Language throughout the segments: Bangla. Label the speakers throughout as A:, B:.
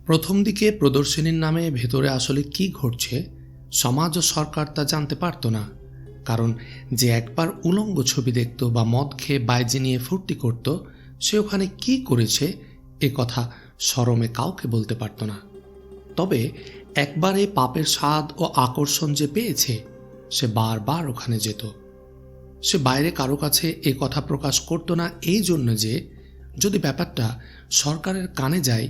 A: প্রথম দিকে প্রদর্শনীর নামে ভেতরে আসলে কি ঘটছে সমাজ ও সরকার তা জানতে পারত না, কারণ যে একবার উলঙ্গ ছবি দেখত বা মদ খেয়ে বাইজে নিয়ে ফুর্তি করত, সে ওখানে কি করেছে এ কথা শরমে কাউকে বলতে পারত না। তবে একবারে পাপের স্বাদ ও আকর্ষণ যে পেয়েছে, সে বারবার ওখানে যেত। সে বাইরে কারো কাছে এ কথা প্রকাশ করত না, এই জন্য যে যদি ব্যাপারটা সরকারের কানে যায়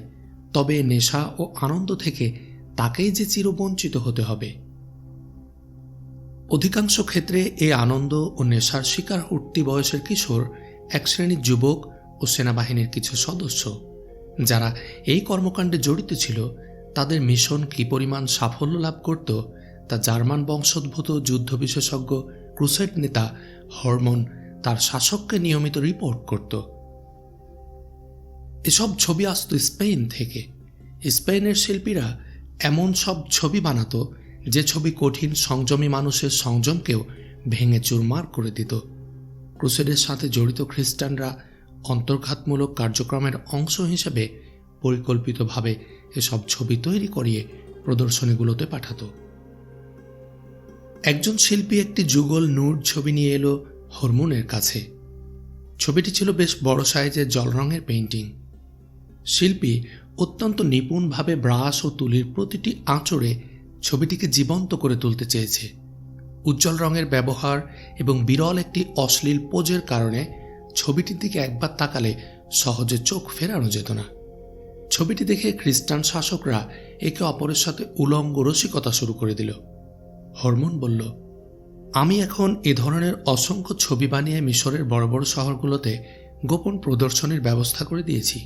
A: তবে নেশা ও আনন্দ থেকে তাকেই যে চিরবঞ্চিত হতে হবে। অধিকাংশ ক্ষেত্রে এই আনন্দ ও নেশার শিকার উঠতি বয়সের কিশোর এক শ্রেণীর যুবক ও সেনাবাহিনীর কিছু সদস্য, যারা এই কর্মকাণ্ডে জড়িত ছিল। তাদের মিশন কি পরিমাণ সাফল্য লাভ করত তা জার্মান বংশোদ্ভূত যুদ্ধ বিশেষজ্ঞ ক্রুসেড নেতা হরমন তার শাসককে নিয়মিত রিপোর্ট করত। এসব ছবি আসত স্পেন থেকে। স্পেনের শিল্পীরা এমন সব ছবি বানাত যে ছবি কঠিন সংযমী মানুষের সংযমকেও ভেঙে চুরমার করে দিত। ক্রুসেডের সাথে জড়িত খ্রিস্টানরা অন্তর্ঘাতমূলক কার্যক্রমের অংশ হিসেবে পরিকল্পিতভাবে এসব ছবি তৈরি করিয়ে প্রদর্শনীগুলোতে পাঠাত। একজন শিল্পী একটি যুগল নূর ছবি নিয়ে এলো হরমোনের কাছে। ছবিটি ছিল বেশ বড় সাইজের জল রঙের পেইন্টিং। শিল্পী অত্যন্ত নিপুণভাবে ব্রাশ ও তুলির প্রতিটি আঁচড়ে ছবিটিকে জীবন্ত করে তুলতে চেয়েছে। উজ্জ্বল রঙের ব্যবহার এবং বিরল একটি অশ্লীল পোজের কারণে ছবিটির দিকে একবার তাকালে সহজে চোখ ফেরানো যেত না। ছবিটি দেখে খ্রিস্টান শাসকরা একে অপরের সাথে উলঙ্গ রসিকতা শুরু করে দিল। হরমোন বলল, আমি এখন এ ধরনের অসংখ্য ছবি বানিয়ে মিশরের বড় বড় শহরগুলোতে গোপন প্রদর্শনীর ব্যবস্থা করে দিয়েছি।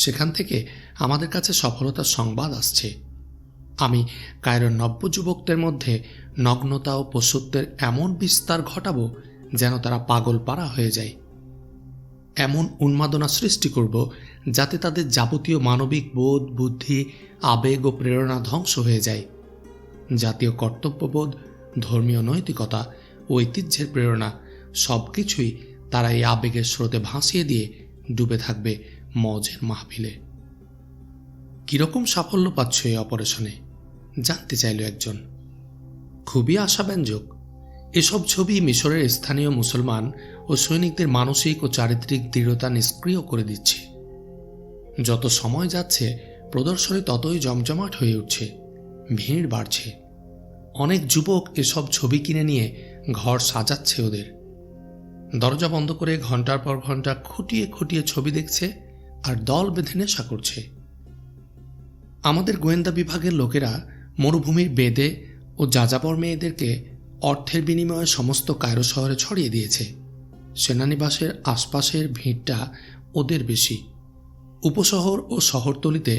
A: সেখান থেকে আমাদের কাছে সফলতার সংবাদ আসছে। আমি কায়রোর নব্য যুবকদের মধ্যে নগ্নতা ও পশুত্বের এমন বিস্তার ঘটাবো যেন তারা পাগল পাড়া হয়ে যায়। এমন উন্মাদনা সৃষ্টি করব যাতে তাদের যাবতীয় মানবিক বোধ, বুদ্ধি, আবেগ ও প্রেরণা ধ্বংস হয়ে যায়। জাতীয় কর্তব্যবোধ, ধর্মীয় নৈতিকতা ও ঐতিহ্যের প্রেরণা সবকিছুই তারা এই আবেগের স্রোতে ভাসিয়ে দিয়ে ডুবে থাকবে মজের মাহফিলে। কিরকম সাফল্য পাচ্ছ এই অপারেশনে জানতে চাইল একজন। খুবই আশাব্যঞ্জক। এসব ছবি মিশরের স্থানীয় মুসলমান ও সৈনিকদের মানসিক ও চারিত্রিক দৃঢ়তা নিষ্ক্রিয় করে দিচ্ছে। যত সময় যাচ্ছে প্রদর্শনী ততই জমজমাট হয়ে উঠছে, ভিড় বাড়ছে। অনেক যুবক এসব ছবি কিনে নিয়ে ঘর সাজাচ্ছে ওদের। দরজা বন্ধ করে ঘন্টার পর ঘন্টা খুঁটিয়ে খুঁটিয়ে ছবি দেখছে আর দল বেঁধে নেশা করছে। আমাদের গোয়েন্দা বিভাগের লোকেরা মরুভূমির বেদে ও যাযাবর মেয়েদেরকে অর্থের বিনিময়ে সমস্ত কায়রো শহরে ছড়িয়ে দিয়েছে। সেনানিবাসের আশপাশের ভিড়টা ওদের বেশি। উপশহর ও শহরতলিতে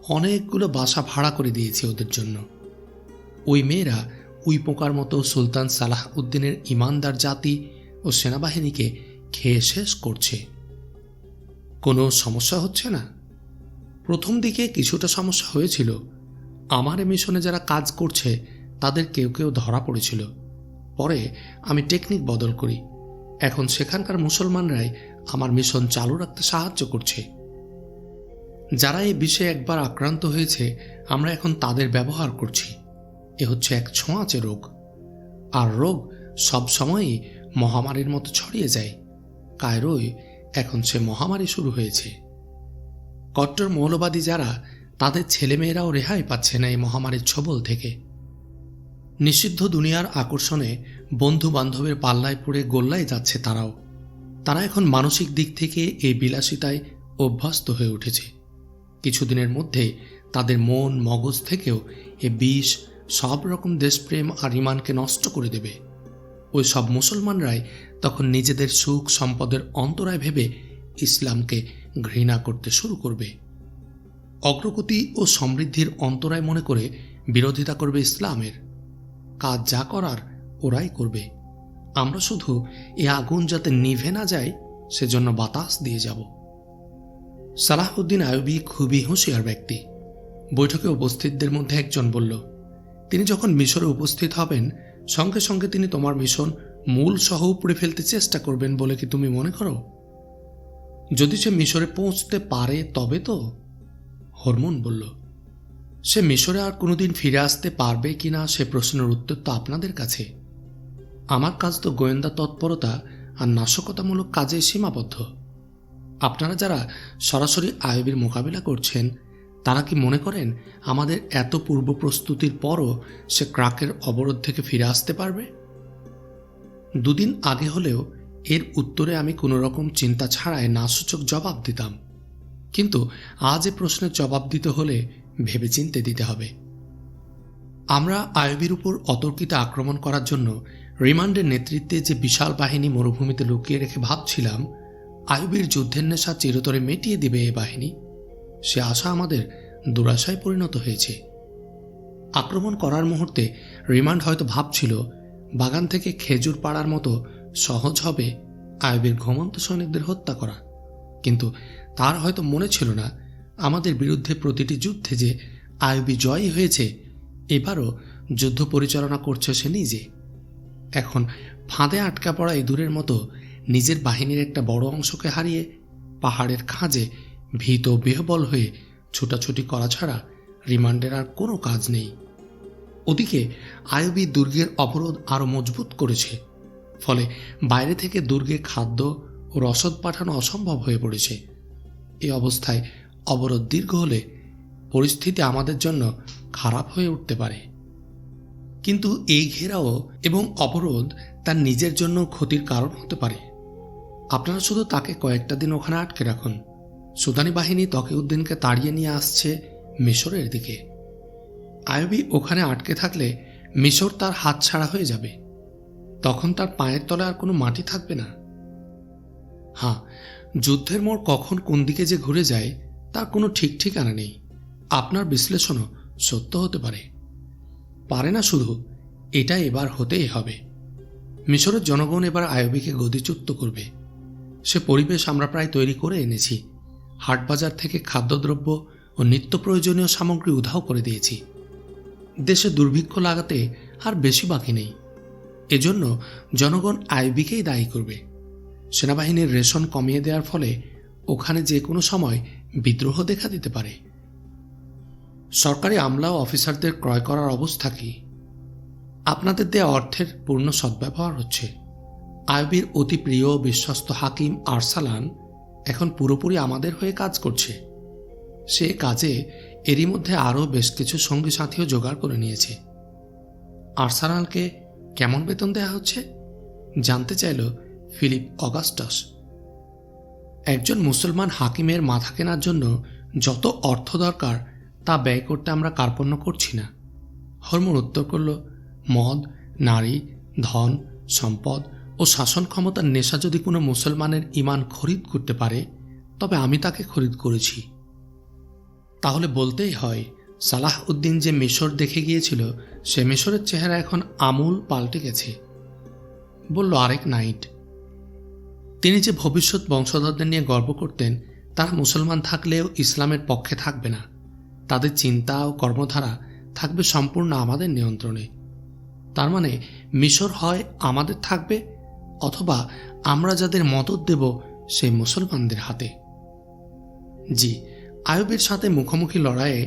A: অনেকগুলো বাসা ভাড়া করে দিয়েছে ওদের জন্য। ওই মেয়েরা উই পোকার মতো সুলতান সালাহ উদ্দিনের ইমানদার জাতি ও সেনাবাহিনীকে খেয়ে শেষ করছে। কোনো সমস্যা হচ্ছে না? প্রথম দিকে কিছুটা সমস্যা হয়েছিল। আমার মিশনে যারা কাজ করছে তাদের কেউ কেউ ধরা পড়েছিল। পরে আমি টেকনিক বদল করি। এখন সেখানকার মুসলমানরাই আমার মিশন চালু রাখতে সাহায্য করছে। যারা এই বিষয়ে একবার আক্রান্ত হয়েছে আমরা এখন তাদের ব্যবহার করছি। এ হচ্ছে এক ছোঁয়াচে রোগ, আর রোগ সবসময়ই মহামারীর মতো ছড়িয়ে যায়। কায়রোয় এখন সে মহামারী শুরু হয়েছে। কট্টর মৌলবাদী যারা, তাদের ছেলেমেয়েরাও রেহাই পাচ্ছে না এই মহামারীর ছোবল থেকে। নিষিদ্ধ দুনিয়ার আকর্ষণে বন্ধু বান্ধবের পাল্লায় পড়ে গোল্লায় যাচ্ছে তারাও। তারা এখন মানসিক দিক থেকে এই বিলাসিতায় অভ্যস্ত হয়ে উঠেছে। কিছুদিনের মধ্যে তাদের মন মগজ থেকেও এ বিষ সব রকম দেশপ্রেম আর ইমানকে নষ্ট করে দেবে। ওই সব মুসলমানরাই তখন নিজেদের সুখ সম্পদের অন্তরায় ভেবে ইসলামকে ঘৃণা করতে শুরু করবে। অগ্রগতি ও সমৃদ্ধির অন্তরায় মনে করে বিরোধিতা করবে ইসলামের। কাজ যা করার ওরাই করবে। আমরা শুধু এ আগুন যাতে নিভে না যায় সেজন্য বাতাস দিয়ে যাব। সালাহউদ্দিন আইয়ুবী খুবই হুঁশিয়ার ব্যক্তি। বৈঠকে উপস্থিতদের মধ্যে একজন বলল, তিনি যখন মিশরে উপস্থিত হবেন সঙ্গে সঙ্গে তিনি তোমার মিশন মূল সহ উপড়ে ফেলতে চেষ্টা করবেন বলে কি তুমি মনে করো? যদি সে মিশরে পৌঁছতে পারে তবে তো। হরমোন বলল, সে মিশরে আর কোনোদিন ফিরে আসতে পারবে কিনা সে প্রশ্নের উত্তর তো আপনাদের কাছে। আমার কাজ তো গোয়েন্দা তৎপরতা আর নাশকতামূলক কাজে সীমাবদ্ধ। আপনারা যারা সরাসরি আইয়ুবের মোকাবিলা করছেন, তারা কি মনে করেন আমাদের এত পূর্ব প্রস্তুতির পরও সে ক্রাকের অবরোধ থেকে ফিরে আসতে পারবে? 2 দিন আগে হলেও এর উত্তরে আমি কোনো রকম চিন্তা ছাড়াই নাসূচক জবাব দিতাম, কিন্তু আজ এ প্রশ্নের জবাব দিতে হলে ভেবেচিন্তে দিতে হবে। আমরা আইয়ুবের উপর অতর্কিত আক্রমণ করার জন্য রিমান্ডের নেতৃত্বে যে বিশাল বাহিনী মরুভূমিতে লুকিয়ে রেখে ভাবছিলাম আইয়ুবের যুদ্ধের নেশা চিরতরে মিটিয়ে দিবে এ বাহিনী, সে আশা আমাদের দুরাশায় পরিণত হয়েছে। আক্রমণ করার মুহূর্তে রিমান্ড হয়তো ভাবছিল বাগান থেকে খেজুর পাড়ার মতো সহজ হবে আইয়ুবের ঘুমন্ত সৈনিকদের হত্যা করা, কিন্তু তার হয়তো মনে ছিল না আমাদের বিরুদ্ধে প্রতিটি যুদ্ধে যে আইয়ুবই জয়ী হয়েছে, এবারও যুদ্ধ পরিচালনা করছে সে নিজে। এখন ফাঁদে আটকা পড়া ইঁদুরের মতো নিজের বাহিনীর একটা বড় অংশকে হারিয়ে পাহাড়ের খাঁজে ভীত বিহ্বল হয়ে ছুটাছুটি করা ছাড়া রিমান্ডের আর কোনো কাজ নেই। ওদিকে আইয়ুবই দুর্গের অবরোধ আরও মজবুত করেছে, ফলে বাইরে থেকে দুর্গে খাদ্য ও রসদ পাঠানো অসম্ভব হয়ে পড়েছে। এই অবস্থায় অবরোধ দীর্ঘ হলে পরিস্থিতি আমাদের জন্য খারাপ হয়ে উঠতে পারে। কিন্তু এই ঘেরাও এবং অবরোধ তার নিজের জন্য ক্ষতির কারণ হতে পারে। আপনারা শুধু তাকে কয়েকটা দিন ওখানে আটকে রাখুন। সুদানি বাহিনী তকিউদ্দিনকে তাড়িয়ে নিয়ে আসছে মিশরের দিকে। আইয়ুবই ওখানে আটকে থাকলে মিশর তার হাতছাড়া হয়ে যাবে। তখন তার পায়ের তলে আর কোনো মাটি থাকবে না। হ্যাঁ, যুদ্ধের মোড় কখন কোন দিকে যে ঘুরে যায় তার কোনো ঠিক ঠিকানা নেই। আপনার বিশ্লেষণও সত্য হতে পারে না, শুধু এটা এবার হতেই হবে। মিশরের জনগণ এবার আইয়ুবীকে গদিচ্যুত করবে। সে পরিবেশ আমরা প্রায় তৈরি করে এনেছি। হাটবাজার থেকে খাদ্যদ্রব্য ও নিত্য প্রয়োজনীয় সামগ্রী উধাও করে দিয়েছি। দেশে দুর্ভিক্ষ লাগাতে আর বেশি বাকি নেই। এজন্য জনগণ আইয়ুবীকেই দায়ী করবে। সেনাবাহিনীর রেশন কমিয়ে দেওয়ার ফলে ওখানে যে কোনো সময় বিদ্রোহ দেখা দিতে পারে। সরকারি আমলা ও অফিসারদের ক্রয় করার অবস্থা কি? আপনাদের দেয়া অর্থের পূর্ণ সদ্ব্যবহার হচ্ছে। আইয়ুবীর অতি প্রিয় ও বিশ্বস্ত হাকিম আরসালান এখন পুরোপুরি আমাদের হয়ে কাজ করছে। সে কাজে এরই মধ্যে আরও বেশ কিছু সঙ্গী সাথীও জোগাড় করে নিয়েছে। আরসালানকে কেমন বেতন দেয়া হচ্ছে জানতে চাইল ফিলিপ অগাস্টাস। একজন মুসলমান হাকিমের মাথা কেনার জন্য যত অর্থ দরকার তা ব্যয় করতে আমরা কার্পণ্য করছি না। হরমোন উত্তর করল, মদ, নারী, ধন, সম্পদ ও শাসন ক্ষমতার নেশা যদি কোনো মুসলমানের ঈমান খরিদ করতে পারে, তবে আমি তাকে খরিদ করেছি। তাহলে বলতেই হয় সালাহ উদ্দিন যে মিশর দেখে গিয়েছিল সে মিশরের চেহারা এখন আমূল পাল্টে গেছে, বলল আরেক নাইট। তিনি যে ভবিষ্যৎ বংশধরদের নিয়ে গর্ব করতেন তারা মুসলমান থাকলেও ইসলামের পক্ষে থাকবে না। তাদের চিন্তা ও কর্মধারা থাকবে সম্পূর্ণ আমাদের নিয়ন্ত্রণে। তার মানে মিশর হয় আমাদের থাকবে, অথবা আমরা যাদের মদত দেব সেই মুসলমানদের হাতে। জি, আইয়ুবের সাথে মুখোমুখি লড়াইয়ে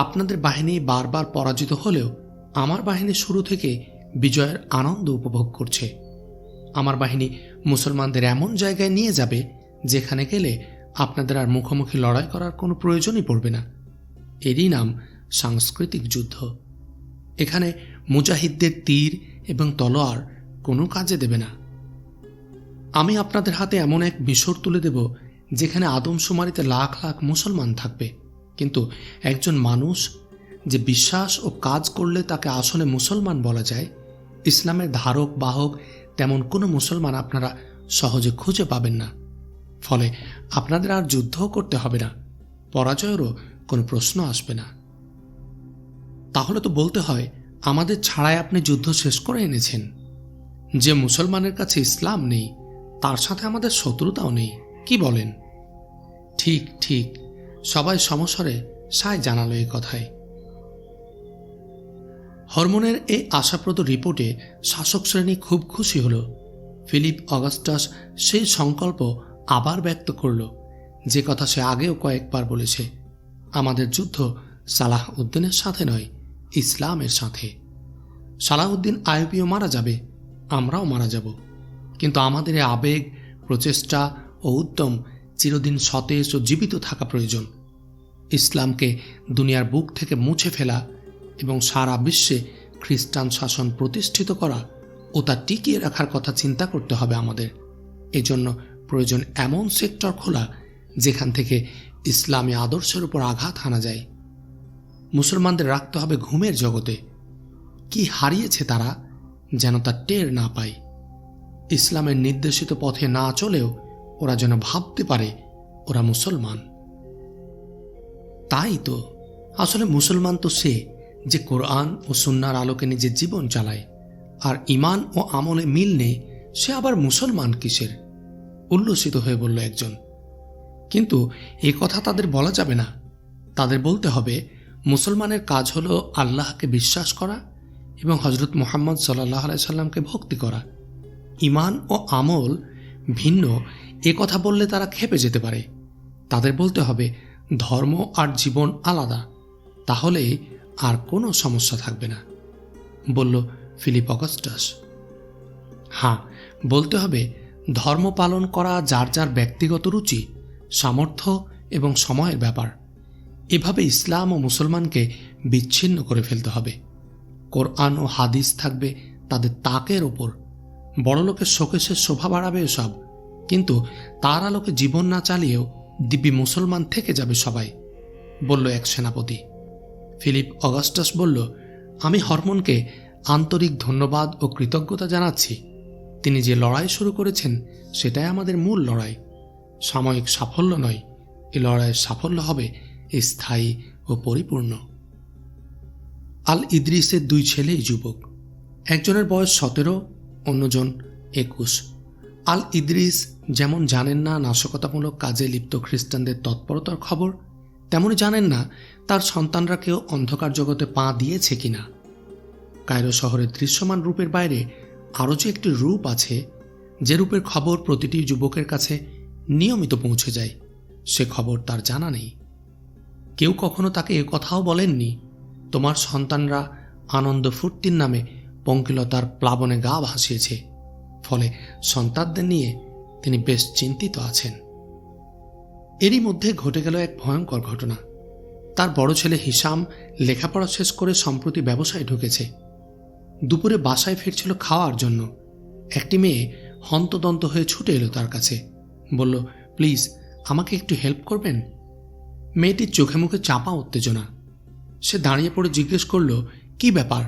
A: আপনাদের বাহিনী বারবার পরাজিত হলেও আমার বাহিনী শুরু থেকে বিজয়ের আনন্দ উপভোগ করছে। আমার বাহিনী মুসলমানদের এমন জায়গায় নিয়ে যাবে যেখানে গেলে আপনাদের আর মুখোমুখি লড়াই করার কোনো প্রয়োজনই পড়বে না। এরই নাম সাংস্কৃতিক যুদ্ধ। এখানে মুজাহিদদের তীর এবং তলোয়ার কোনো কাজে দেবে না। আমি আপনাদের হাতে এমন এক মিশর তুলে দেব যেখানে আদমশুমারিতে লাখ লাখ মুসলমান থাকবে, কিন্তু একজন মানুষ যে বিশ্বাস ও কাজ করলে তাকে আসলে মুসলমান বলা যায়, ইসলামের ধারক বাহক তেমন কোনো মুসলমান আপনারা সহজে খুঁজে পাবেন না। ফলে আপনাদের আর যুদ্ধও করতে হবে না, পরাজয়েরও কোনো প্রশ্ন আসবে না। তাহলে তো বলতে হয় আমাদের ছাড়াই আপনি যুদ্ধ শেষ করে এনেছেন। যে মুসলমানের কাছে ইসলাম নেই তার সাথে আমাদের শত্রুতাও নেই, কি বলেন? ঠিক ঠিক, সবাই সমস্বরে সায় জানালো এই কথায়। হরমোনের এই আশাপ্রদ রিপোর্টে শাসক শ্রেণী খুব খুশি হল। ফিলিপ অগাস্টাস সেই সংকল্প আবার ব্যক্ত করল যে কথা সে আগেও কয়েকবার বলেছে, আমাদের যুদ্ধ সালাহ উদ্দিনের সাথে নয়, ইসলামের সাথে। সালাহউদ্দিন আইয়ুবীও মারা যাবে, আমরাও মারা যাব, কিন্তু আমাদের এই আবেগ, প্রচেষ্টা ও উদ্যম চিরদিন সতেজ ও জীবিত থাকা প্রয়োজন। ইসলামকে দুনিয়ার বুক থেকে মুছে ফেলা এবং সারা বিশ্বে খ্রিস্টান শাসন প্রতিষ্ঠিত করা ও তা টিকিয়ে রাখার কথা চিন্তা করতে হবে আমাদের। এজন্য প্রয়োজন এমন সেক্টর খোলা যেখান থেকে ইসলামী আদর্শের উপর আঘাত হানা যায়। মুসলমানদের রাখতে হবে ঘুমের জগতে। কি হারিয়েছে তারা যেন তা টের না পায়। ইসলামের নির্দেশিত পথে না চলেও ওরা যেন ভাবতে পারে ওরা মুসলমান। তাই তো আসলে মুসলমান তো সে যে কোরআন ও সুন্নাহর আলোকে নিজের জীবন চালায়। আর ঈমান ও আমলে মিল নেই, সে আবার মুসলমান কিসের? উল্লসিত হয়ে বলল একজন। কিন্তু এ কথা তাদের বলা যাবে না। তাদের বলতে হবে মুসলমানের কাজ হলো আল্লাহকে বিশ্বাস করা এবং হযরত মুহাম্মদ সাল্লাল্লাহু আলাইহি সাল্লামকে ভক্তি করা। ঈমান ও আমল ভিন্ন এ কথা বললে তারা ক্ষেপে যেতে পারে। তাদের বলতে হবে ধর্ম আর জীবন আলাদা, তাহলে আর কোনো সমস্যা থাকবে না, বলল ফিলিপ অগাস্টাস। হ্যাঁ, বলতে হবে ধর্ম পালন করা যার যার ব্যক্তিগত রুচি, সামর্থ্য এবং সময়ের ব্যাপার। এভাবে ইসলাম ও মুসলমানকে বিচ্ছিন্ন করে ফেলতে হবে। কোরআন ও হাদিস থাকবে তাদের তাকের ওপর। বড়লোকের শোকেশের শোভা বাড়াবে এসব, কিন্তু তার আলোকে জীবন না চালিয়েও দিব্যি মুসলমান থেকে যাবে সবাই, বলল এক সেনাপতি। ফিলিপ অগাস্টাস বলল, আমি হরমোনকে আন্তরিক ধন্যবাদ ও কৃতজ্ঞতা জানাচ্ছি। তিনি যে লড়াই শুরু করেছেন সেটাই আমাদের মূল লড়াই, সাময়িক সাফল্য নয়। এই লড়াইয়ের সাফল্য হবে স্থায়ী ও পরিপূর্ণ। আল ইদ্রিসের দুই ছেলেই যুবক। একজনের বয়স 17, অন্যজন 21। আল ইদ্রিস যেমন জানেন না নাশকতামূলক কাজে লিপ্ত খ্রিস্টানদের তৎপরতার খবর, তেমনই জানেন না তার সন্তানরা কেউ অন্ধকার জগতে পা দিয়েছে কিনা। কায়রো শহরের দৃশ্যমান রূপের বাইরে আরও যে একটি রূপ আছে, যে রূপের খবর প্রতিটি যুবকের কাছে নিয়মিত পৌঁছে যায়, সে খবর তার জানা নেই। কেউ কখনো তাকে এ কথাও বলেননি, তোমার সন্তানরা আনন্দ ফুর্তির নামে পঙ্কিলতার প্লাবনে গা ভাসিয়েছে। ফলে সন্তানদের নিয়ে তিনি বেশ চিন্তিত আছেন। এরই মধ্যে ঘটে গেল এক ভয়ঙ্কর ঘটনা। তার বড় ছেলে হিসাম লেখাপড়া শেষ করে সম্প্রতি ব্যবসায় ঢুকেছে। দুপুরে বাসায় ফিরছিল খাওয়ার জন্য। একটি মেয়ে হন্তদন্ত হয়ে ছুটে এলো তার কাছে, বলল, প্লিজ আমাকে একটু হেল্প করবেন। মেয়েটির চোখে মুখে চাপা উত্তেজনা। সে দাঁড়িয়ে পড়ে জিজ্ঞেস করল, কি ব্যাপার,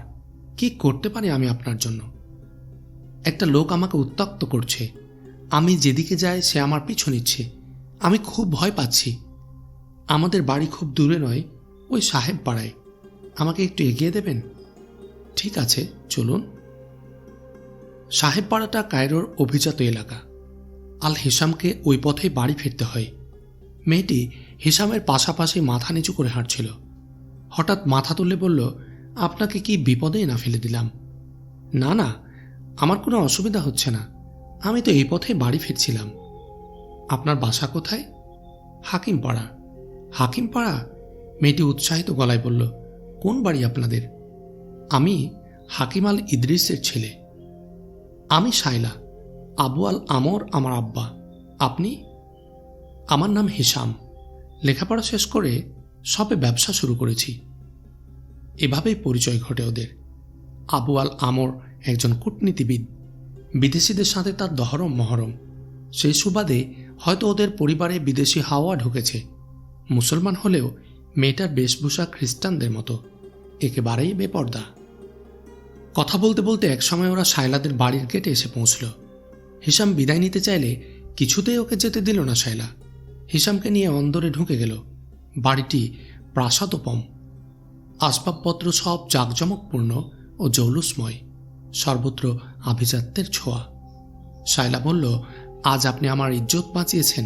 A: কি করতে পারি আমি আপনার জন্য? একটা লোক আমাকে উত্ত্যক্ত করছে। আমি যেদিকে যাই সে আমার পিছু নিচ্ছে। আমি খুব ভয় পাচ্ছি। আমাদের বাড়ি খুব দূরে নয়, ওই সাহেব পাড়ায়। আমাকে একটু এগিয়ে দেবেন? ঠিক আছে, চলুন। সাহেব পাড়াটা কায়রোর অভিজাত এলাকা। আল হিসামকে ওই পথেই বাড়ি ফিরতে হয়। মেয়েটি হিসামের পাশাপাশি মাথা নিচু করে হাঁটছিল। হঠাৎ মাথা তুলে বলল, আপনাকে কি বিপদে না ফেলে দিলাম? না না, আমার কোনো অসুবিধা হচ্ছে না, আমি তো এই পথে বাড়ি ফিরছিলাম। আপনার বাসা কোথায়? হাকিমপাড়া। হাকিমপাড়া? মেয়েটি উৎসাহিত গলায় বলল, কোন বাড়ি আপনাদের? আমি হাকিম আল ইদ্রিসের ছেলে। আমি শাইলা, আবু আল আমর আমার আব্বা। আপনি? আমার নাম হিসাম, লেখাপড়া শেষ করে সবে ব্যবসা শুরু করেছি। এভাবেই পরিচয় ঘটে ওদের। আবু আল আমর একজন কূটনীতিবিদ। বিদেশিদের সাথে তার দহরম মহরম। সেই সুবাদে হয়তো ওদের পরিবারে বিদেশি হাওয়া ঢুকেছে। মুসলমান হলেও মেয়েটার বেশভূষা খ্রিস্টানদের মতো, একেবারেই বেপর্দা। কথা বলতে বলতে একসময় ওরা শায়লাদের বাড়ির গেটে এসে পৌঁছল। হিসাম বিদায় নিতে চাইলে কিছুতেই ওকে যেতে দিল না শায়লা। হিসামকে নিয়ে অন্দরে ঢুকে গেল। বাড়িটি প্রাসাদোপম। আসবাবপত্র সব জাঁকজমকপূর্ণ ও জৌলুসময়, সর্বত্র আভিজাত্যের ছোঁয়া। শায়লা বলল, আজ আপনি আমার ইজ্জত বাঁচিয়েছেন,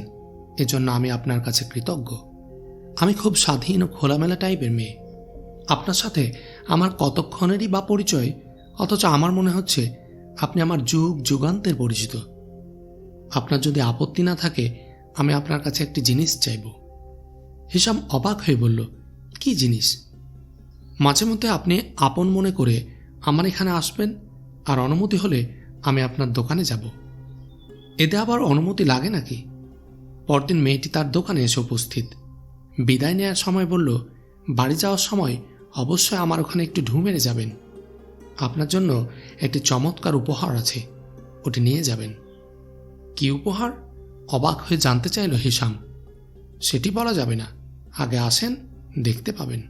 A: এজন্য আমি আপনার কাছে কৃতজ্ঞ। আমি খুব স্বাধীন ও খোলামেলা টাইপের মেয়ে। আপনার সাথে আমার কতক্ষণেরই বা পরিচয়, অথচ আমার মনে হচ্ছে আপনি আমার যুগ যুগান্তের পরিচিত। আপনার যদি আপত্তি না থাকে আমি আপনার কাছে একটি জিনিস চাইব। হিসাম অবাক হয়ে বলল, কি জিনিস? মাঝে মধ্যে আপনি আপন মনে করে আমার এখানে আসবেন, আর অনুমতি হলে আমি আপনার দোকানে যাব। এতে আবার অনুমতি লাগে নাকি? পরদিন মেয়েটি তার দোকানে এসে উপস্থিত। বিদায় নেওয়ার সময় বলল, বাড়ি যাওয়ার সময় অবশ্যই আমার ওখানে একটু ঢু মেরে যাবেন। আপনার জন্য একটি চমৎকার উপহার আছে, ওটি নিয়ে যাবেন। কি উপহার? অবাক হয়ে জানতে চাইল হিসাম। সেটি বলা যাবে না, আগে আসেন, দেখতে পাবেন,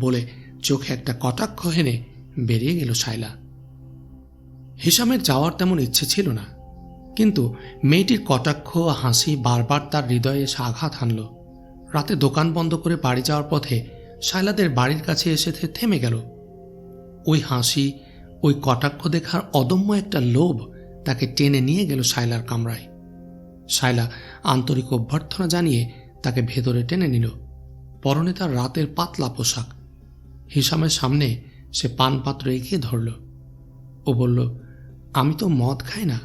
A: বলে চোখে একটা কটাক্ষ হেনে বেরিয়ে গেল শায়লা। হিসামের যাওয়ার তেমন ইচ্ছে ছিল না, কিন্তু মেয়েটির কটাক্ষ হাসি বারবার তার হৃদয়ে এসে আঘাত হানল। রাতে দোকান বন্ধ করে বাড়ি যাওয়ার পথে শায়লাদের বাড়ির কাছে এসে থেমে গেল। ওই হাসি, ওই কটাক্ষ দেখার অদম্য একটা লোভ তাকে টেনে নিয়ে গেল শায়লার কামরায়। শায়লা আন্তরিক অভ্যর্থনা জানিয়ে তাকে ভেতরে টেনে নিল। পরনে তার রাতের পাতলা পোশাক। হিসামের সামনে সে পানপাত্র এগিয়ে ধরল। ও বলল, আমি তো মদ খাই না।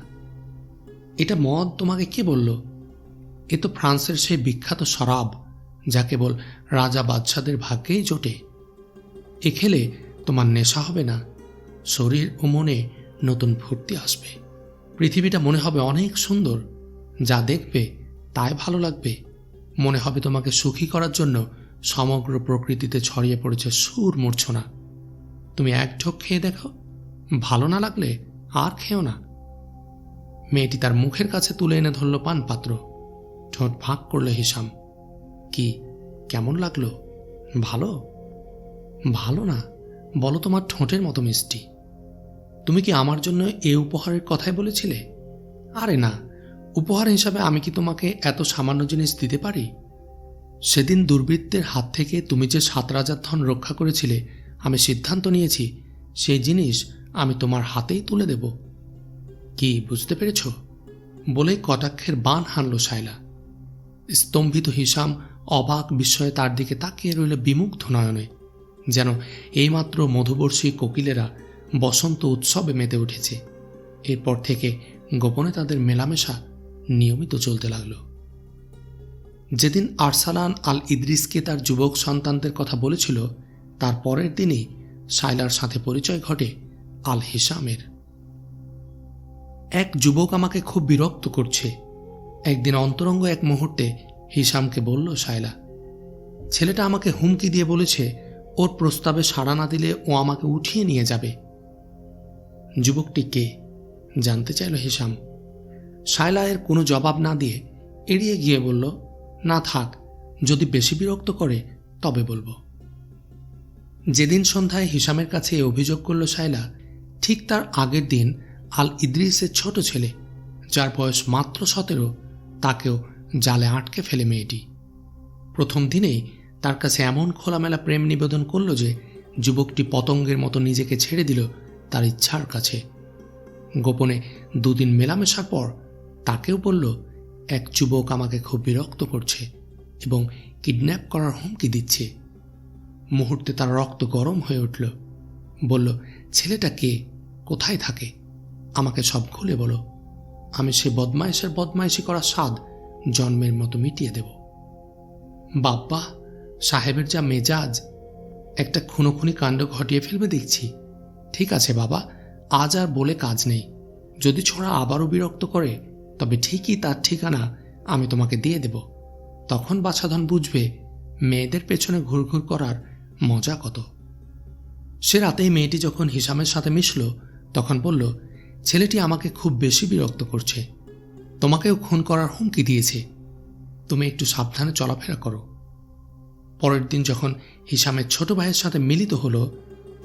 A: এটা মদ তোমাকে কে বলল? এ তো ফ্রান্সের সেই বিখ্যাত শরাব, যা কেবল রাজা বাদশাদের ভাগ্যেই জোটে। এ খেলে তোমার নেশা হবে না, শরীর ও মনে নতুন ফুর্তি আসবে। পৃথিবীটা মনে হবে অনেক সুন্দর, যা দেখবে তাই ভালো লাগবে। মনে হবে তোমাকে সুখী করার জন্য সমগ্র প্রকৃতিতে ছড়িয়ে পড়েছে সুর মূর্ছনা। তুমি এক ঢোক খেয়ে দেখো, ভালো না লাগলে আর খেও না। মেয়েটি তার মুখের কাছে তুলে এনে ধরল পানপাত্র। ঠোঁট ফাঁক করল হিসাম। কি, কেমন লাগলো? ভালো? ভালো না, বলো তোমার ঠোঁটের মতো মিষ্টি। তুমি কি আমার জন্য এ উপহারের কথাই বলেছিলে? আরে না, উপহার হিসাবে আমি কি তোমাকে এত সামান্য জিনিস দিতে পারি? সেদিন দুর্বৃত্তের হাত থেকে তুমি যে 7 রাজার ধন রক্ষা করেছিলে, আমি সিদ্ধান্ত নিয়েছি সেই জিনিস আমি তোমার হাতেই তুলে দেব। কি বুঝতে পেরেছ? বলে কটাক্ষের বাণ হানল শায়লা। স্তম্ভিত হিসাম অবাক বিস্ময়ে তার দিকে তাকিয়ে রইল বিমুগ্ধ নয়নে, যেন এইমাত্র মধুবর্ষী কোকিলেরা বসন্ত উৎসবে মেতে উঠেছে। এরপর থেকে গোপনে তাদের মেলামেশা নিয়মিত চলতে লাগল। যেদিন আরসালান আল ইদ্রিসকে তার যুবক সন্তানদের কথা বলেছিল, তার পরের দিনই শায়লার সাথে পরিচয় ঘটে আল হিসামের। এক যুবক আমাকে খুব বিরক্ত করছে, একদিন অন্তরঙ্গ এক মুহূর্তে হিসামকে বলল শায়লা। ছেলেটা আমাকে হুমকি দিয়ে বলেছে ওর প্রস্তাবে সাড়া না দিলে ও আমাকে উঠিয়ে নিয়ে যাবে। যুবকটি কে জানতে চাইল হিসাম। শায়লা এর কোনো জবাব না দিয়ে এড়িয়ে গিয়ে বলল, না থাক, যদি বেশি বিরক্ত করে তবে বলবো। যেদিন সন্ধ্যায় হিসামের কাছে অভিযোগ করল শায়লা, ঠিক তার আগের দিন আল ইদ্রিসের ছোট ছেলে, যার বয়স মাত্র 17, তাকেও জালে আটকে ফেলে মেয়েটি। প্রথম দিনেই তার কাছে এমন খোলামেলা প্রেম নিবেদন করল যে যুবকটি পতঙ্গের মতো নিজেকে ছেড়ে দিল তার ইচ্ছার কাছে। গোপনে 2 দিন মেলামেশার পর তাকেও বলল, এক যুবক আমাকে খুব বিরক্ত করছে এবং কিডন্যাপ করার হুমকি দিচ্ছে। মুহূর্তে তার রক্ত গরম হয়ে উঠল। বলল, ছেলেটা কে, কোথায় থাকে, আমাকে সব খুলে বলো। আমি সে বদমাইশের বদমাইশি করার স্বাদ জন্মের মতো মিটিয়ে দেব। বাব্বা, সাহেবের যা মেজাজ, একটা খুনোখুনি কাণ্ড ঘটিয়ে ফেলবে দেখছি। ঠিক আছে বাবা, আজ আর বলে কাজ নেই। যদি ছোড়া আবারও বিরক্ত করে, তবে ঠিকই তার ঠিকানা আমি তোমাকে দিয়ে দেব। তখন বাছাধন বুঝবে মেয়েদের পেছনে ঘুরঘুর করার মজা কত। সে রাতেই মেয়েটি যখন হিসামের সাথে মিশল, তখন বলল, ছেলেটি আমাকে খুব বেশি বিরক্ত করছে, তোমাকেও খুন করার হুমকি দিয়েছে, তুমি একটু সাবধানে চলাফেরা করো। পরের দিন যখন হিসামের ছোট ভাইয়ের সাথে মিলিত হলো,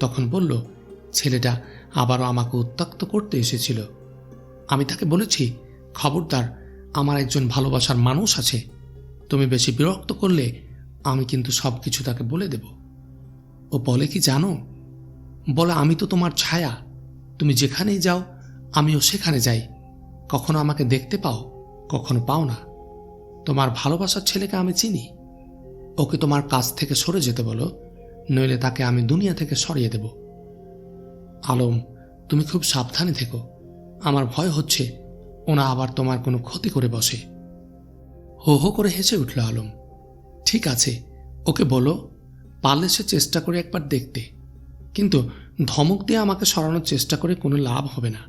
A: তখন বলল, ছেলেটা আবারও আমাকে উত্ত্যক্ত করতে এসেছিল। আমি তাকে বলেছি, খবরদার, আমার একজন ভালোবাসার মানুষ আছে, তুমি বেশি বিরক্ত করলে আমি কিন্তু সব কিছু তাকে বলে দেব। ও বলে কি জানো? বলে, আমি তো তোমার ছায়া, তুমি যেখানেই যাও আমিও সেখানে যাই। কখনো আমাকে দেখতে পাও, কখনো পাও না। তোমার ভালোবাসার ছেলেকে আমি চিনি। ওকে তোমার কাছ থেকে সরে যেতে বলো, নইলে তাকে আমি দুনিয়া থেকে সরিয়ে দেব। আলম, তুমি খুব সাবধানে থেকো, আমার ভয় হচ্ছে ওনা আবার তোমার কোনো ক্ষতি করে বসে। হো হো করে হেসে উঠল আলম। ঠিক আছে, ওকে বলো পারলে সে চেষ্টা করে একবার দেখতে, কিন্তু ধমক দিয়ে আমাকে সরানোর চেষ্টা করে কোনো লাভ হবে না।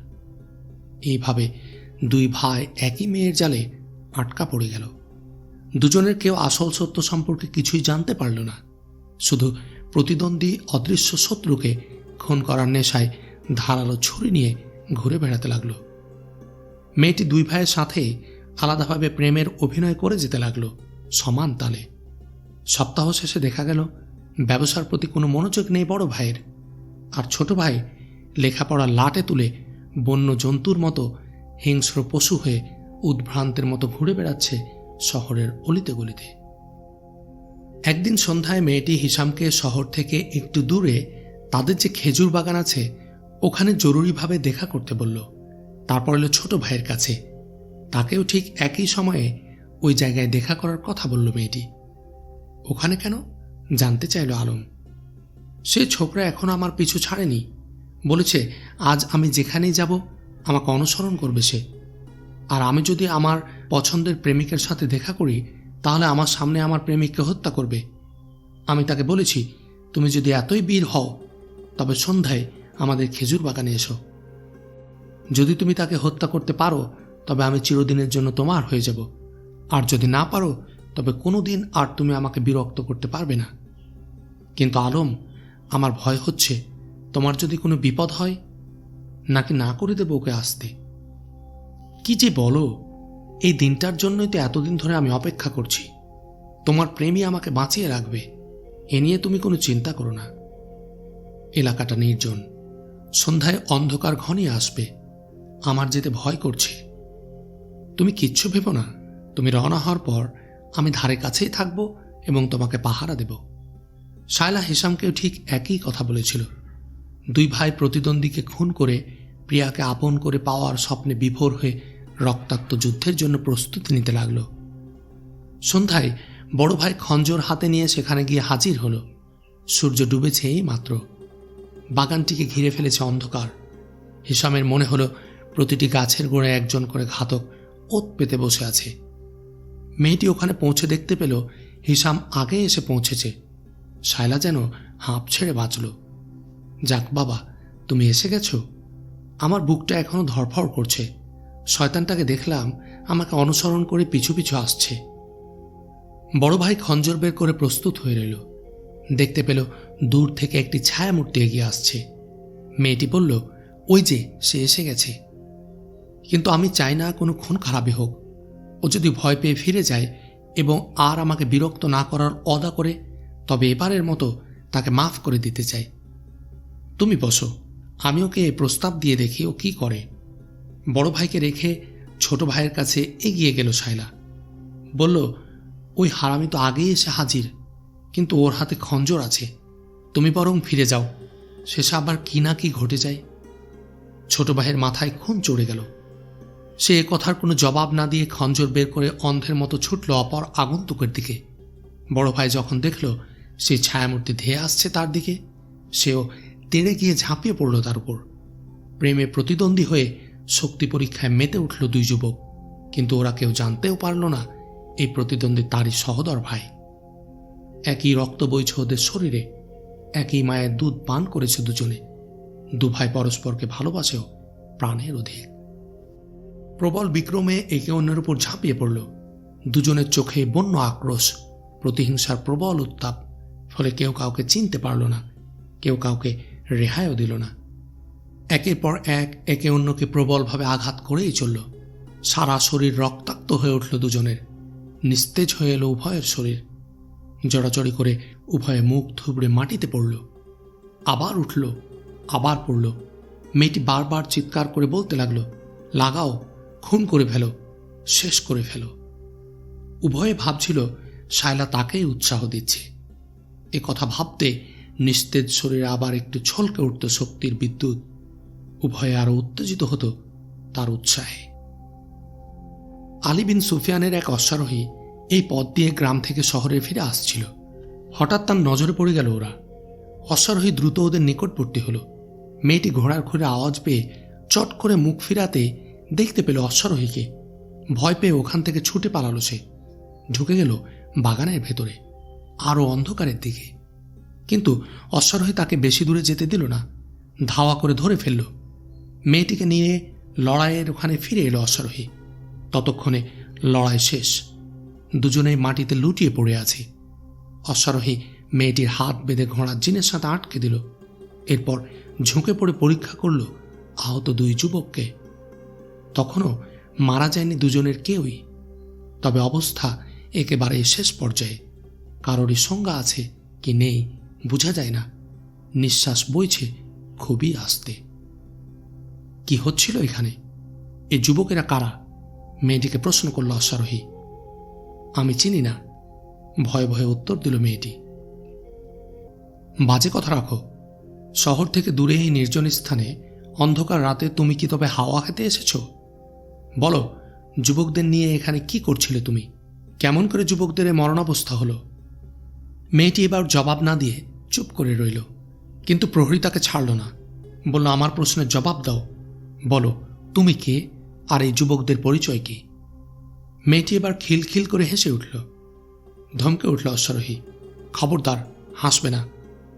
A: এইভাবে দুই ভাই একই মেয়ের জালে আটকা পড়ে গেল। দুজনের কেউ আসল সত্য সম্পর্কে কিছুই জানতে পারল না, শুধু প্রতিদ্বন্দ্বী অদৃশ্য শত্রুকে খুন করার নেশায় ধারালো ছুরি নিয়ে ঘুরে বেড়াতে লাগলো। মেয়েটি দুই ভাইয়ের সাথে আলাদাভাবে প্রেমের অভিনয় করে যেতে লাগলো সমান তালে। সপ্তাহ শেষে দেখা গেল ব্যবসার প্রতি কোনো মনোযোগ নেই বড় ভাইয়ের, আর ছোট ভাই লেখাপড়া লাটে তুলে বন্য জন্তুর মতো হিংস্র পশু হয়ে উদ্ভ্রান্তের মতো ঘুরে বেড়াচ্ছে শহরের অলিতে গলিতে। একদিন সন্ধ্যায় মেয়েটি হিসামকে শহর থেকে একটু দূরে তাদের যে খেজুর বাগান আছে ওখানে জরুরিভাবে দেখা করতে বলল। তারপর এলো ছোট ভাইয়ের কাছে, তাকেও ঠিক একই সময়ে ওই জায়গায় দেখা করার কথা বলল মেয়েটি। ওখানে কেন জানতে চাইল আলম। সে ছোকরা এখনো আমার পিছু ছাড়েনি, বলেছে আজ আমি যেখানেই যাব আমাকে অনুসরণ করবে সে, আর আমি যদি আমার পছন্দের প্রেমিকের সাথে দেখা করি তাহলে আমার সামনে আমার প্রেমিককে হত্যা করবে। আমি তাকে বলেছি তুমি যদি এতই বীর হও তবে সন্ধ্যায় আমাদের খেজুর বাগানে এসো। যদি তুমি তাকে হত্যা করতে পারো তবে আমি চিরদিনের জন্য তোমার হয়ে যাব, আর যদি না পারো তবে কোনো দিন আর তুমি আমাকে বিরক্ত করতে পারবে না। কিন্তু আলম, আমার ভয় হচ্ছে তোমার যদি কোনো বিপদ হয়, নাকি না করে দেবো ওকে আসতে। কি যে বলো, এই দিনটার জন্যই তো এতদিন ধরে আমি অপেক্ষা করছি। তোমার প্রেমই আমাকে বাঁচিয়ে রাখবে, এ নিয়ে তুমি কোনো চিন্তা করো না। এলাকাটা নির্জন, সন্ধ্যায় অন্ধকার ঘনিয়ে আসবে, আমার যেতে ভয় করছে। তুমি কিচ্ছু ভেবো না, তুমি রওনা হওয়ার পর আমি ধারে কাছেই থাকবো এবং তোমাকে পাহারা দেব। শায়লা হিসামকেও ঠিক একই কথা বলেছিল। দুই ভাই প্রতিদ্বন্দ্বীকে খুন করে প্রিয়াকে আপন করে পাওয়ার স্বপ্নে বিভোর হয়ে রক্তাক্ত যুদ্ধের জন্য প্রস্তুতি নিতে লাগলো। সন্ধ্যায় বড় ভাই খঞ্জর হাতে নিয়ে সেখানে গিয়ে হাজির হলো। সূর্য ডুবেছে এই মাত্র, বাগানটিকে ঘিরে ফেলেছে অন্ধকার। হিসামের মনে হলো প্রতিটি গাছের গোড়ায় একজন করে ঘাতক ওত পেতে বসে আছে। মেয়েটি ওখানে পৌঁছে দেখতে পেল হিসাম আগে এসে পৌঁছেছে। শায়লা যেন হাঁপ ছেড়ে বাঁচল। যাক বাবা, তুমি এসে গেছো। আমার বুকটা এখনো ধড়ফড় করছে। শয়তানটাকে দেখলাম আমাকে অনুসরণ করে পিছু পিছু আসছে। বড় ভাই খঞ্জর বের করে প্রস্তুত হয়ে রইল। দেখতে পেল দূর থেকে একটি ছায়ামূর্তি এগিয়ে আসছে। মেয়েটি বলল, ওই যে সে এসে গেছে। কিন্তু আমি চাই না কোনো খুন খারাপই হোক। ও যদি ভয় পেয়ে ফিরে যায় এবং আর আমাকে বিরক্ত না করার অদা করে, তবে এবারের মতো তাকে মাফ করে দিতে চাই। তুমি বসো, আমি ওকে প্রস্তাব দিয়ে দেখি ও কি করে। বড় ভাইকে রেখে ছোট ভাইয়ের কাছে এগিয়ে গেল শায়লা। বলল, ওই হারামি তো আগেই এসে হাজির, কিন্তু ওর হাতে খঞ্জর আছে। তুমি বরং ফিরে যাও, শেষে আবার কি না কি ঘটে যায়। ছোট ভাইয়ের মাথায় খুন চড়ে গেল। সে এ কথার কোনো জবাব না দিয়ে খঞ্জর বের করে অন্ধের মতো ছুটল অপর আগন্তুকের দিকে। বড় ভাই যখন দেখল সে ছায়ামূর্তি ধেয়ে আসছে তার দিকে, সেও তেড়ে গিয়ে ঝাঁপিয়ে পড়ল তার উপর। প্রেমে প্রতিদ্বন্দ্বী হয়ে শক্তি পরীক্ষায় মেতে উঠল দুই যুবক, কিন্তু ওরা কেউ জানতেও পারল না এই প্রতিদ্বন্দ্বী তারই সহোদর ভাই। একই রক্ত বইছে ওদের শরীরে, একই মায়ের দুধ পান করেছে দুজনে। দু ভাই পরস্পরকে ভালোবাসেও প্রাণের অধিক। প্রবল বিক্রমে একে অন্যের উপর ঝাঁপিয়ে পড়ল। দুজনের চোখে বন্য আক্রোশ, প্রতিহিংসার প্রবল উত্তাপ। ফলে কেউ কাউকে চিনতে পারল না, কেউ কাউকে রেহাইও দিল না। একের পর এক একে অন্যকে প্রবলভাবে আঘাত করেই চলল। সারা শরীর রক্তাক্ত হয়ে উঠল দুজনের। নিস্তেজ হয়ে এলো উভয়ের শরীর। জড়াজড়ি করে উভয়ে মুখ থুবড়ে মাটিতে পড়ল। আবার উঠল, আবার পড়ল। মেয়েটি বারবার চিৎকার করে বলতে লাগলো, লাগাও, খুন করে ফেলো, শেষ করে ফেলো। উভয়ে ভাবছিল শায়লা তাকেই উৎসাহ দিচ্ছে। এ কথা ভাবতে নিস্তেজ শরীরে আবার একটু ছলকে উঠত শক্তির বিদ্যুৎ। উভয়ে আরো উত্তেজিত হতো তার উৎসাহে। আলী বিন সুফিয়ানের এক অশ্বারোহী এই পথ দিয়ে গ্রাম থেকে শহরে ফিরে আসছিল। হঠাৎ তার নজরে পড়ে গেল ওরা। অশ্বারোহী দ্রুত ওদের নিকটবর্তী হলো। মেয়েটি ঘোড়ার খুরে আওয়াজ পেয়ে চট করে মুখ ফিরাতে দেখতে পেল অশ্বারোহীকে। ভয় পেয়ে ওখান থেকে ছুটে পালালো সে। ঢুকে গেল বাগানের ভেতরে, আরো অন্ধকারের দিকে। কিন্তু অশ্বারোহী তাকে বেশি দূরে যেতে দিল না, ধাওয়া করে ধরে ফেলল। মেয়েটিকে নিয়ে লড়াইয়ের ওখানে ফিরে এলো অশ্বারোহী। ততক্ষণে লড়াই শেষ, দুজনেই মাটিতে লুটিয়ে পড়ে আছে। অশ্বারোহী মেয়েটির হাত বেঁধে ঘোড়ার জিনের সাথে আটকে দিল। এরপর ঝুঁকে পড়ে পরীক্ষা করল আহত দুই যুবককে। তখনও মারা যায়নি দুজনের কেউই, তবে অবস্থা একেবারে শেষ পর্যায়ে। কারোরই সংজ্ঞা আছে কি নেই বোঝা যায় না, নিঃশ্বাস বইছে খুবই আস্তে। কি হচ্ছিল এখানে? এই যুবকেরা কারা? মেয়েটিকে প্রশ্ন করল অশ্বারোহী। আমি চিনি না, ভয়ে ভয়ে উত্তর দিল মেয়েটি। বাজে কথা রাখো, শহর থেকে দূরে এই নির্জন স্থানে অন্ধকার রাতে তুমি কি তবে হাওয়া খেতে এসেছ? বলো, যুবকদের নিয়ে এখানে কি করছিলে তুমি? কেমন করে যুবকদের মরণাবস্থা হলো? মেয়েটি এবার জবাব না দিয়ে চুপ করে রইল, কিন্তু প্রহরী তাকে ছাড়ল না। বলল, আমার প্রশ্নের জবাব দাও, বলো তুমি কে আর এই যুবকদের পরিচয় কি? মেয়েটি এবার খিলখিল করে হেসে উঠল। ধমকে উঠল অশ্বারোহী, খবরদার, হাসবে না,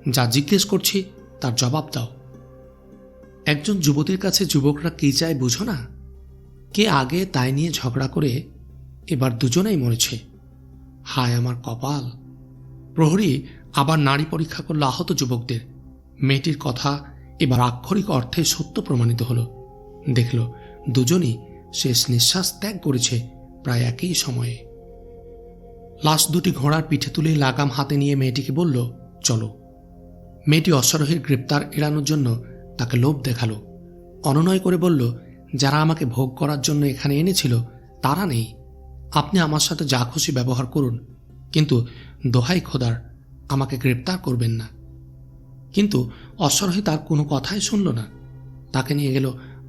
A: যা জিজ্ঞেস করছি তার জবাব দাও। একজন যুবতীর কাছে যুবকরা কি চায় বুঝো না? কে আগে তাই নিয়ে ঝগড়া করে এবার দুজনেই মরেছে। হায় আমার কপাল। প্রহরী আবার নাড়ি পরীক্ষা করল আহত যুবকদের। মেয়েটির কথা এবার আক্ষরিক অর্থে সত্য প্রমাণিত হল। দেখল দুজনই শেষ নিঃশ্বাস ত্যাগ করেছে প্রায় একই সময়ে। লাশ দুটি ঘোড়ার পিঠে তুলে লাগাম হাতে নিয়ে মেয়েটিকে বলল, চলো। মেয়েটি অশ্বারোহীর গ্রেপ্তার এড়ানোর জন্য তাকে লোভ দেখালো। অনুনয় করে বলল, যারা আমাকে ভোগ করার জন্য এখানে এনেছিল তারা নেই, আপনি আমার সাথে যা খুশি ব্যবহার করুন, কিন্তু দোহাই খোদার আমাকে গ্রেপ্তার করবেন না। কিন্তু অশ্বারোহী তার কোনো কথাই শুনল না। তাকে নিয়ে গেল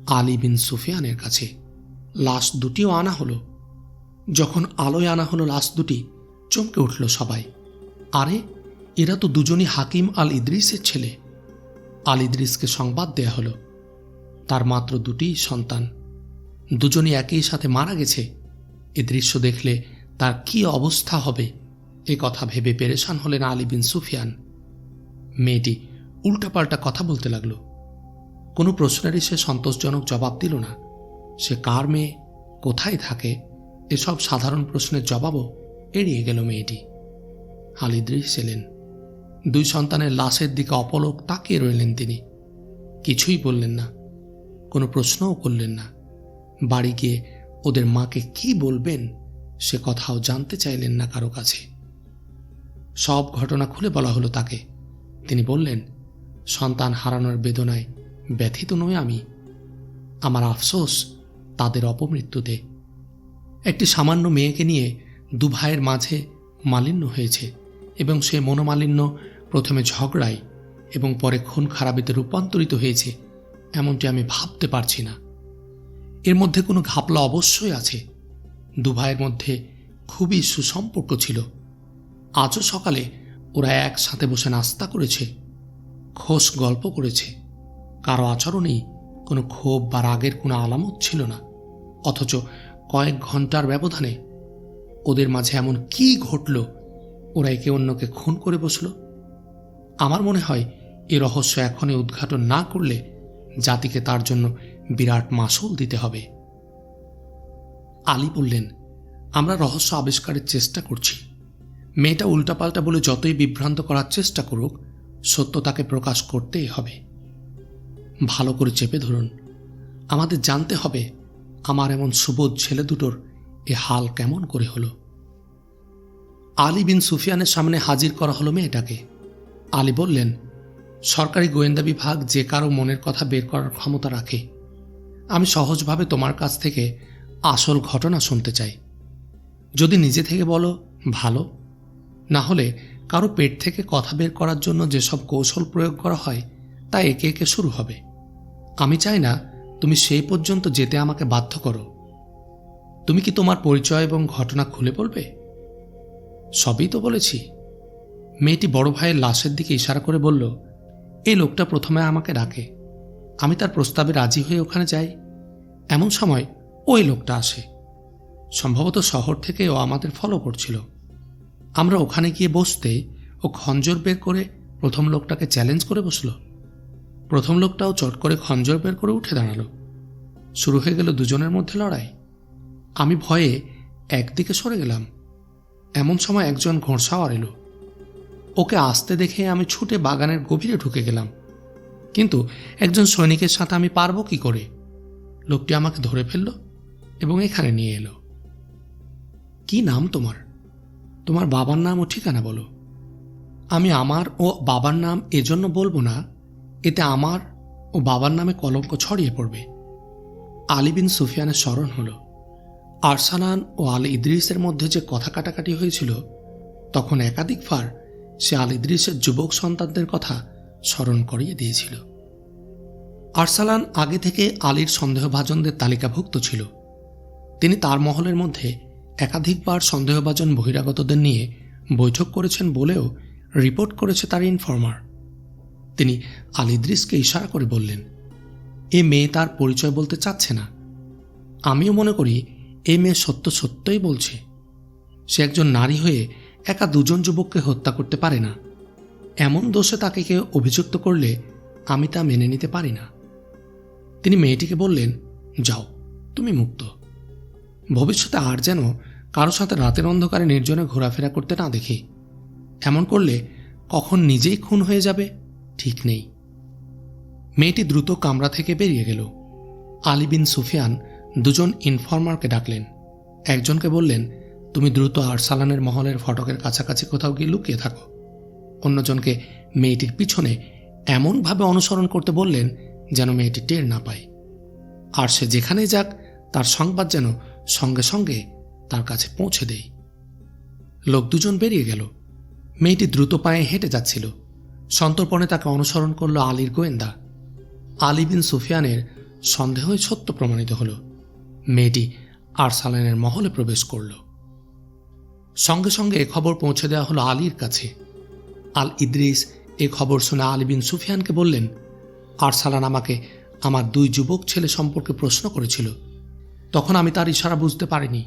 A: আলী বিন সুফিয়ানের কাছে। লাশ দুটিও আনা হলো। যখন আলোয় আনা হলো লাশ দুটি, চমকে উঠল সবাই। আরে, এরা তো দুজনই হাকিম আল ইদ্রিসের ছেলে। আল ইদ্রিসকে সংবাদ দেয়া হলো তার মাত্র দুটি সন্তান, দুজনই একই সাথে মারা গেছে। এ দৃশ্য দেখলে তার কি অবস্থা হবে এ কথা ভেবে পেরেশান হলেন আলী বিন সুফিয়ান। মেয়েটি উল্টাপাল্টা কথা বলতে লাগলো। কোনো প্রশ্নেরই সে সন্তোষজনক জবাব দিল না। সে কার মেয়ে, কোথায় থাকে, এসব সাধারণ প্রশ্নের জবাবও এড়িয়ে গেল মেয়েটি। আল ইদ্রিস এলেন। দুই সন্তানের লাশের দিকে অপলক তাকিয়ে রইলেন তিনি। কিছুই বললেন না, কোনো প্রশ্নও করলেন না। বাড়ি গিয়ে ওদের মাকে কি বলবেন সে কথাও জানতে চাইলেন না কারো কাছে। সব ঘটনা খুলে বলা হলো তাকে। তিনি বললেন, সন্তান হারানোর বেদনায় ব্যথিত নই আমি, আমার আফসোস তাদের অপমৃত্যুতে। একটি সামান্য মেয়েকে নিয়ে দু ভাইয়ের মাঝে মালিন্য হয়েছে এবং সে মনোমালিন্য প্রথমে ঝগড়ায় এবং পরে খুন খারাপিতে রূপান্তরিত হয়েছে এমনটি আমি ভাবতে পারছি না। এর মধ্যে কোনো ঘাপলা অবশ্যই আছে। দু ভাইয়ের মধ্যে খুবই সুসম্পর্ক ছিল। আজও সকালে ওরা একসাথে বসে নাস্তা করেছে, খোশ গল্প করেছে। কারো আচরণেই কোনো ক্ষোভ বা রাগের কোনো আলামত ছিল না। অথচ কয়েক ঘন্টার ব্যবধানে ওদের মাঝে এমন কি ঘটল, ওরা একে অন্যকে খুন করে বসল। আমার মনে হয় এ রহস্য এখনই উদ্ঘাটন না করলে জাতিকে তার জন্য বিরাট মাসুল দিতে হবে। আলী বললেন, আমরা রহস্য আবিষ্কারের চেষ্টা করছি। মেয়েটা উল্টাপাল্টা বলে যতই বিভ্রান্ত করার চেষ্টা করুক, সত্য তাকে প্রকাশ করতেই হবে। ভালো করে চেপে ধরুন, আমাদের জানতে হবে আমার এমন সুবোধ ছেলে দুটোর এ হাল কেমন করে হলো। আলী বিন সুফিয়ানের সামনে হাজির করা হলো মেয়েটাকে। আলী বললেন, সরকারি গোয়েন্দা বিভাগ যে কারো মনের কথা বের করার ক্ষমতা রাখে। আমি সহজভাবে তোমার কাছ থেকে আসল ঘটনা শুনতে চাই। যদি নিজে থেকে বলো ভালো, না হলে কারো পেট থেকে কথা বের করার জন্য যেসব কৌশল প্রয়োগ করা হয় তা একে একে শুরু হবে। আমি চাই না তুমি সেই পর্যন্ত যেতে আমাকে বাধ্য করো। তুমি কি তোমার পরিচয় এবং ঘটনা খুলে বলবে? সবই তো বলেছি। মেয়েটি বড় ভাইয়ের লাশের দিকে ইশারা করে বলল, এই লোকটা প্রথমে আমাকে ডাকে, আমি তার প্রস্তাবে রাজি হয়ে ওখানে যাই। এমন সময় ওই লোকটা আসে। সম্ভবত শহর থেকে ও আমাদের ফলো করছিল। আমরা ওখানে গিয়ে বসতে ও খঞ্জর বের করে প্রথম লোকটাকে চ্যালেঞ্জ করে বসল। প্রথম লোকটাও চট করে খঞ্জর বের করে উঠে দাঁড়ালো। শুরু হয়ে গেল দুজনের মধ্যে লড়াই। আমি ভয়ে একদিকে সরে গেলাম। এমন সময় একজন ঘোড়সাওয়ার এলো। ওকে আসতে দেখে আমি ছুটে বাগানের গভীরে ঢুকে গেলাম। কিন্তু একজন সৈনিকের সাথে আমি পারবো কি করে? লোকটি আমাকে ধরে ফেলল এবং এখানে নিয়ে এলো। কি নাম তোমার? তোমার বাবার নাম ও ঠিকানা বলো। আমি আমার ও বাবার নাম এজন্য বলবো না, এতে আমার ও বাবার নামে কলঙ্ক ছড়িয়ে পড়বে। আলী বিন সুফিয়ানের স্মরণ হলো আরসালান ও আল ইদ্রিসের মধ্যে যে কথা কাটাকাটি হয়েছিল, তখন একাধিকবার সে আল ইদ্রিসের যুবক সন্তানদের কথা স্মরণ করিয়ে দিয়েছিল। আরসালান আগে থেকে আলীর সন্দেহভাজনদের তালিকাভুক্ত ছিল। তিনি তার মহলের মধ্যে একাধিকবার সন্দেহভাজন বহিরাগতদের নিয়ে বৈঠক করেছেন বলেও রিপোর্ট করেছে তার ইনফর্মার। তিনি আল ইদ্রিসকে ইশারা করে বললেন, এ মেয়ে তার পরিচয় বলতে চাচ্ছে না। আমিও মনে করি এই মেয়ে সত্য সত্যই বলছে। সে একজন নারী হয়ে একা দুজন যুবককে হত্যা করতে পারে না। এমন দোষে তাকে কেউ অভিযুক্ত করলে আমি তা মেনে নিতে পারি না। তিনি মেয়েটিকে বললেন, যাও, তুমি মুক্ত। ভবিষ্যতে আর যেন কারো সাথে রাতের অন্ধকারে নির্জনে ঘোরাফেরা করতে না দেখি। এমন করলে কখন নিজেই খুন হয়ে যাবে ঠিক নেই। মেয়েটি দ্রুত কামরা থেকে বেরিয়ে গেল। আলী বিন সুফিয়ান দুজন ইনফর্মারকে ডাকলেন। একজনকে বললেন, তুমি দ্রুত আরসালানের মহলের ফটকের কাছাকাছি কোথাও গিয়ে লুকিয়ে থাকো। অন্যজনকে মেয়েটির পিছনে এমনভাবে অনুসরণ করতে বললেন যেন মেয়েটি টের না পায়, আর সে যেখানেই যাক তার সংবাদ যেন সঙ্গে সঙ্গে তার কাছে পৌঁছে দেয়। লোক দুজন বেরিয়ে গেল। মেয়েটি দ্রুত পায়ে হেঁটে যাচ্ছিল। সন্তর্পণে তাকে অনুসরণ করল আলীর গোয়েন্দা। আলী বিন সুফিয়ানের সন্দেহই সত্য প্রমাণিত হল। মেয়েটি আরসালানের মহলে প্রবেশ করল। সঙ্গে সঙ্গে এ খবর পৌঁছে দেওয়া হলো আলীর কাছে। আল ইদ্রিস এ খবর শুনে আলী বিন সুফিয়ানকে বললেন, আরসালান আমাকে আমার দুই যুবক ছেলে সম্পর্কে প্রশ্ন করেছিল। তখন আমি তার ইশারা বুঝতে পারিনি।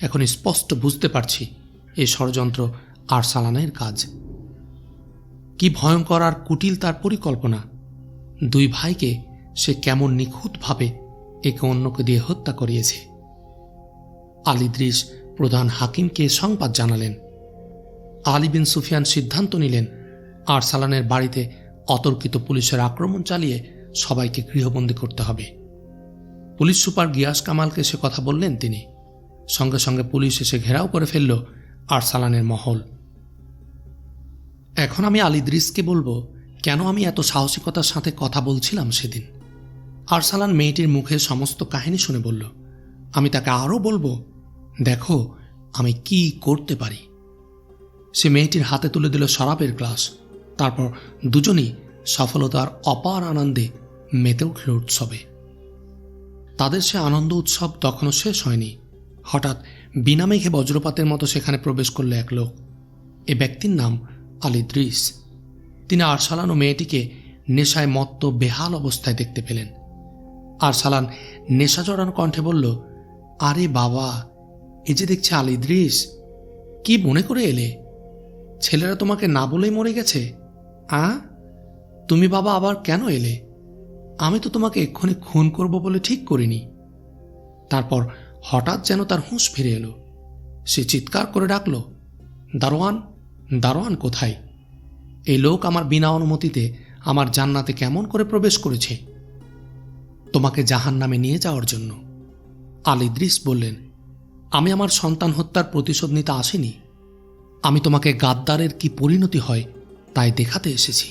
A: এখন স্পষ্ট বুঝতে পারছি এই ষড়যন্ত্র আরসালানের কাজ। কি ভয়ঙ্কর আর কুটিল তার পরিকল্পনা! দুই ভাইকে সে কেমন নিখুঁতভাবে একে অন্যকে দিয়ে হত্যা করিয়েছে। আল ইদ্রিস প্রধান হাকিমকে সংবাদ জানালেন। আলী বিন সুফিয়ান সিদ্ধান্ত নিলেন আরসালানের বাড়িতে অতর্কিত পুলিশের আক্রমণ চালিয়ে সবাইকে গৃহবন্দী করতে হবে। পুলিশ সুপার গিয়াস কামালকে সে কথা বললেন তিনি। সঙ্গে সঙ্গে পুলিশ এসে ঘেরাও করে ফেলল আরসালানের মহল। এখন আমি আল ইদ্রিসকে বলবো কেন আমি এত সাহসিকতার সাথে কথা বলছিলাম সেদিন। আরসালান মেয়েটির মুখে সমস্ত কাহিনী শুনে বলল, আমি তাকে আরও বলবো, দেখো আমি কি করতে পারি। সে মেয়েটির হাতে তুলে দিল শরাবের গ্লাস। তারপর দুজনই সফলতার অপার আনন্দে মেতে উঠল উৎসবে। তাদের সে আনন্দ উৎসব তখনও শেষ হয়নি। হঠাৎ বিনা মেঘে বজ্রপাতের মতো সেখানে প্রবেশ করল এক লোক। এ ব্যক্তির নাম আল ইদ্রিস। তিনি আরসালান ও মেয়েটিকে নেশায় মত্ত বেহাল অবস্থায় দেখতে পেলেন। আরসালান নেশা জড়ানো কণ্ঠে বলল, আরে বাবা, এ যে দেখছে আল ইদ্রিস। কি মনে করে এলে? ছেলেরা তোমাকে না বলেই মরে গেছে? তুমি বাবা আবার কেন এলে? আমি তো তোমাকে এক্ষুনি খুন করব বলে ঠিক করিনি। তারপর হঠাৎ যেন তার হুঁশ ফিরে এলো। সে চিৎকার করে ডাকল, দারোয়ান, দারোয়ান কোথায়? এই লোক আমার বিনা অনুমতিতে আমার জান্নাতে কেমন করে প্রবেশ করেছে? তোমাকে জাহান্নামে নিয়ে যাওয়ার জন্য। আল ইদ্রিস বললেন, আমি আমার সন্তান হত্যার প্রতিশোধ নিতে আসিনি। আমি তোমাকে গাদ্দারের কি পরিণতি হয় তাই দেখাতে এসেছি।